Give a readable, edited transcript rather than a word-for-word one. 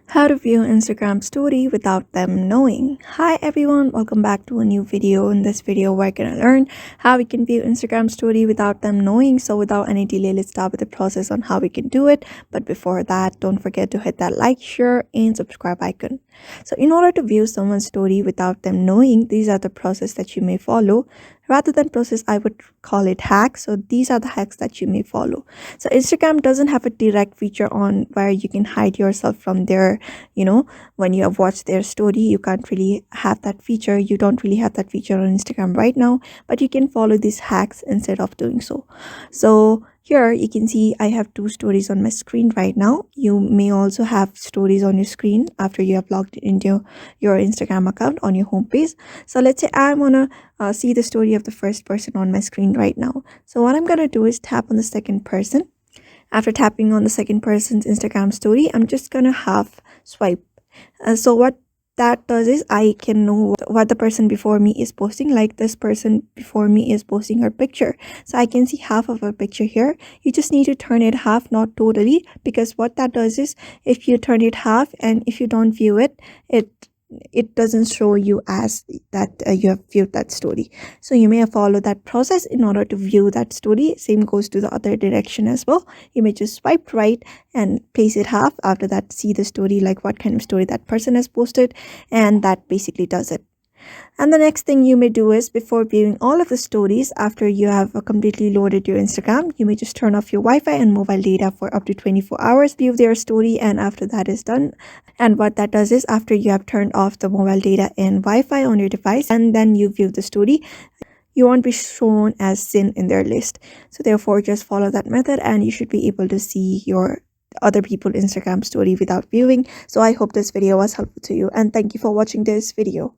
How to view Instagram story without them knowing. Hi everyone, welcome back to a new video. In this video, we're gonna learn how we can view Instagram story without them knowing. So without any delay, let's start with the process on how we can do it. But before that, don't forget to hit that like, share, and subscribe icon. So in order to view someone's story without them knowing, these are the process that you may follow. Rather than process, I would call it hacks. So these are the hacks that you may follow. So Instagram doesn't have a direct feature on where you can hide yourself from their, when you have watched their story. You can't really have that feature. You don't really have that feature on Instagram right now, but you can follow these hacks instead of doing so. So here you can see I have two stories on my screen right now. You may also have stories on your screen after you have logged into your Instagram account on your homepage. So let's say I want to see the story of the first person on my screen right now. So what I'm going to do is tap on the second person. After tapping on the second person's Instagram story, I'm just going to half swipe. So what that does is I can know what the person before me is posting. Like this person before me is posting her picture, so I can see half of her picture here. You just need to turn it half, not totally, because what that does is if you turn it half and if you don't view it, it doesn't show you as that you have viewed that story. So you may follow that process in order to view that story. Same goes to the other direction as well. You may just swipe right and place it half. After that, see the story, like what kind of story that person has posted, and that basically does it. And the next thing you may do is, before viewing all of the stories, after you have completely loaded your Instagram, you may just turn off your Wi-Fi and mobile data for up to 24 hours, view their story, and after that is done. And what that does is, after you have turned off the mobile data and Wi-Fi on your device, and then you view the story, you won't be shown as seen in their list. So therefore, just follow that method and you should be able to see your other people's Instagram story without viewing. So I hope this video was helpful to you, and thank you for watching this video.